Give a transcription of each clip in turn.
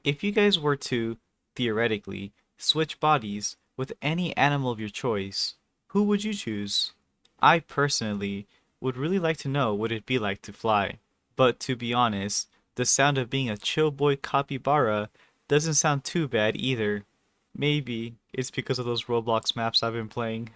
If you guys were to, theoretically, switch bodies with any animal of your choice, who would you choose? I personally would really like to know what it'd be like to fly. But to be honest, the sound of being a chill boy capybara doesn't sound too bad either. Maybe it's because of those Roblox maps I've been playing.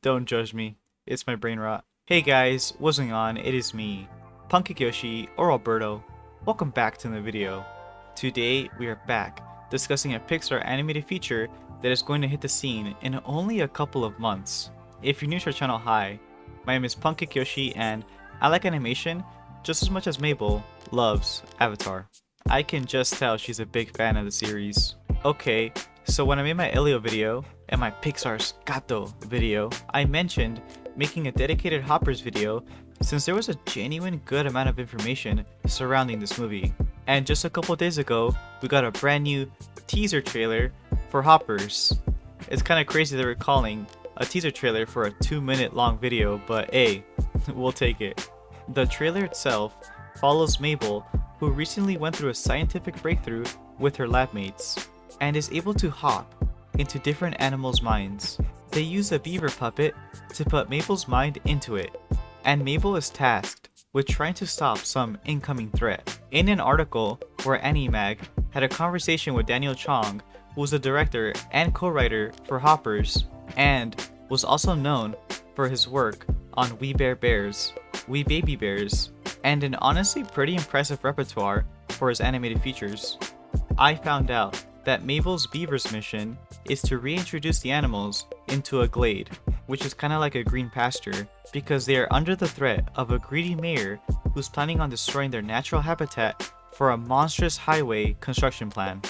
Don't judge me. It's my brain rot. Hey guys, what's going on? It is me, Punkik Yoshi or Alberto. Welcome back to the video. Today we are back discussing a Pixar animated feature that is going to hit the scene in only a couple of months. If you're new to our channel, hi. My name is Punkik Yoshi and I like animation just as much as Mabel loves Avatar. I can just tell she's a big fan of the series. Okay, so when I made my Elio video and my Pixar's Gato video, I mentioned making a dedicated Hoppers video since there was a genuine good amount of information surrounding this movie. And just a couple days ago, we got a brand new teaser trailer for Hoppers. It's kind of crazy that we're calling a teaser trailer for a 2-minute long video, but hey, we'll take it. The trailer itself follows Mabel, who recently went through a scientific breakthrough with her lab mates, and is able to hop into different animals' minds. They use a beaver puppet to put Mabel's mind into it, and Mabel is tasked with trying to stop some incoming threat. In an article where Animag had a conversation with Daniel Chong, who was the director and co-writer for Hoppers, and was also known for his work on We Bare Bears, We Baby Bears, and an honestly pretty impressive repertoire for his animated features. I found out that Mabel's Beavers mission is to reintroduce the animals into a glade, which is kind of like a green pasture, because they are under the threat of a greedy mayor who's planning on destroying their natural habitat for a monstrous highway construction plan.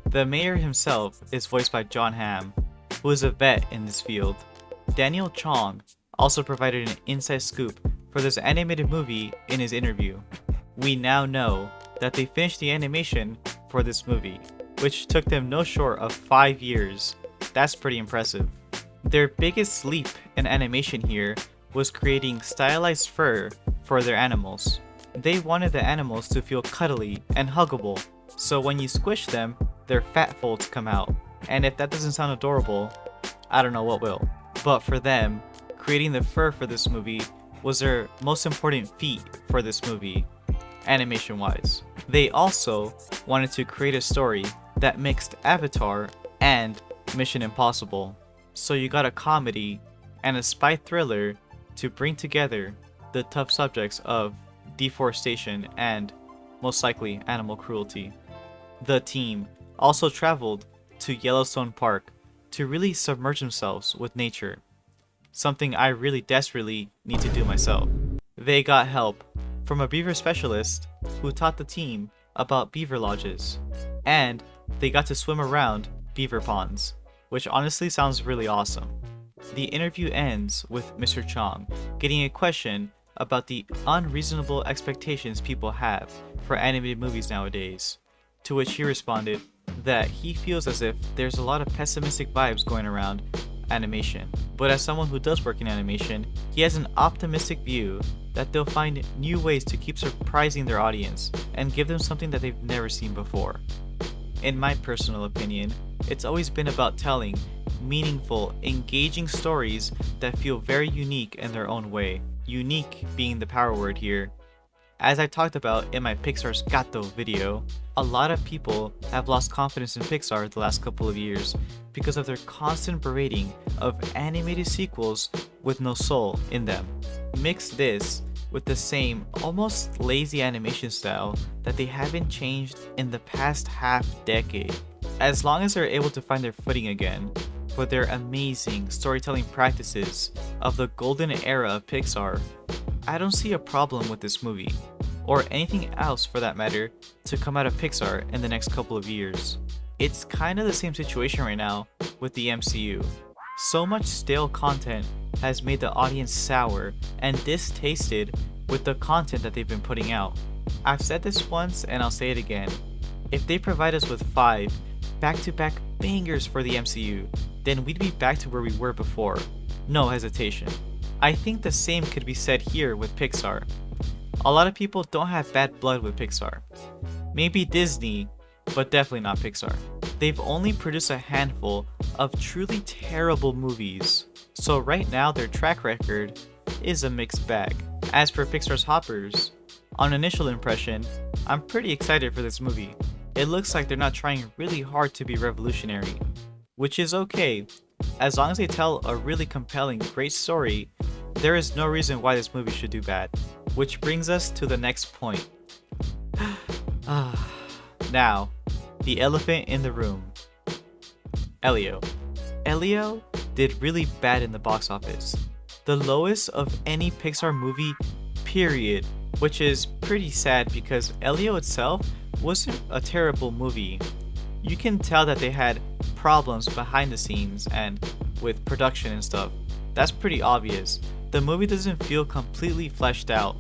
The mayor himself is voiced by John Hamm, who is a vet in this field. Daniel Chong also provided an inside scoop for this animated movie in his interview. We now know that they finished the animation for this movie, which took them no short of 5 years. That's pretty impressive. Their biggest leap in animation here was creating stylized fur for their animals. They wanted the animals to feel cuddly and huggable, so when you squish them, their fat folds come out. And if that doesn't sound adorable, I don't know what will. But for them, creating the fur for this movie was their most important feat for this movie, animation-wise. They also wanted to create a story that mixed Avatar and Mission Impossible. So you got a comedy and a spy thriller to bring together the tough subjects of deforestation and, most likely, animal cruelty. The team also traveled to Yellowstone Park to really submerge themselves with nature, something I really desperately need to do myself. They got help from a beaver specialist who taught the team about beaver lodges, and they got to swim around beaver ponds, which honestly sounds really awesome. The interview ends with Mr. Chong getting a question about the unreasonable expectations people have for animated movies nowadays, to which he responded that he feels as if there's a lot of pessimistic vibes going around animation, but as someone who does work in animation, he has an optimistic view that they'll find new ways to keep surprising their audience and give them something that they've never seen before. In my personal opinion, it's always been about telling meaningful, engaging stories that feel very unique in their own way. Unique being the power word here. As I talked about in my Pixar's Gato video, a lot of people have lost confidence in Pixar the last couple of years because of their constant berating of animated sequels with no soul in them. Mix this with the same almost lazy animation style that they haven't changed in the past half decade. As long as they're able to find their footing again with their amazing storytelling practices of the golden era of Pixar, I don't see a problem with this movie, or anything else for that matter, to come out of Pixar in the next couple of years. It's kind of the same situation right now with the MCU. So much stale content has made the audience sour and distasted with the content that they've been putting out. I've said this once and I'll say it again. If they provide us with 5 back-to-back bangers for the MCU, then we'd be back to where we were before. No hesitation. I think the same could be said here with Pixar. A lot of people don't have bad blood with Pixar. Maybe Disney but definitely not Pixar. They've only produced a handful of truly terrible movies, so right now their track record is a mixed bag. As for Pixar's Hoppers, on initial impression, I'm pretty excited for this movie. It looks like they're not trying really hard to be revolutionary, which is okay. As long as they tell a really compelling, great story, there is no reason why this movie should do bad. Which brings us to the next point. Now, the elephant in the room. Elio. Elio did really bad in the box office. The lowest of any Pixar movie, period. Which is pretty sad because Elio itself wasn't a terrible movie. You can tell that they had problems behind the scenes and with production and stuff. That's pretty obvious. The movie doesn't feel completely fleshed out.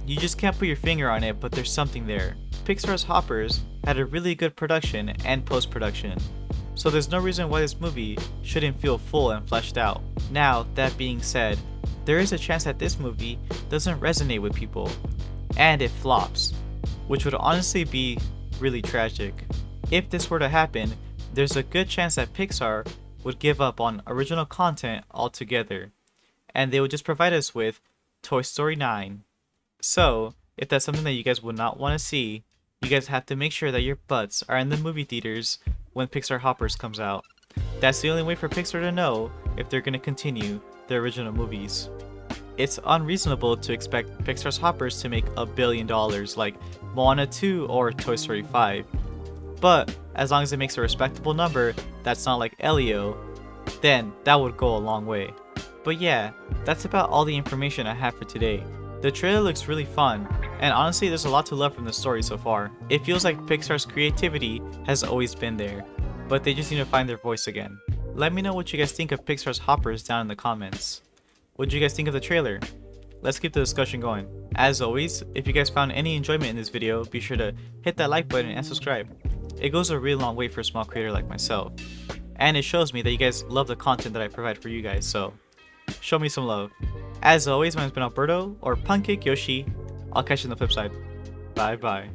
You just can't put your finger on it, but there's something there. Pixar's Hoppers had a really good production and post-production, so there's no reason why this movie shouldn't feel full and fleshed out. Now, that being said, there is a chance that this movie doesn't resonate with people, and it flops, which would honestly be really tragic. If this were to happen, there's a good chance that Pixar would give up on original content altogether, and they would just provide us with Toy Story 9. So, if that's something that you guys would not want to see, you guys have to make sure that your butts are in the movie theaters when Pixar Hoppers comes out. That's the only way for Pixar to know if they're going to continue their original movies. It's unreasonable to expect Pixar's Hoppers to make $1 billion like Moana 2 or Toy Story 5. But as long as it makes a respectable number that's not like Elio, then that would go a long way. But yeah, that's about all the information I have for today. The trailer looks really fun, and honestly there's a lot to love from the story so far. It feels like Pixar's creativity has always been there, but they just need to find their voice again. Let me know what you guys think of Pixar's Hoppers down in the comments. What did you guys think of the trailer? Let's keep the discussion going. As always, if you guys found any enjoyment in this video, be sure to hit that like button and subscribe. It goes a really long way for a small creator like myself, and it shows me that you guys love the content that I provide for you guys, so show me some love. As always, my name's been Alberto, or Pancake Yoshi. I'll catch you on the flip side. Bye bye.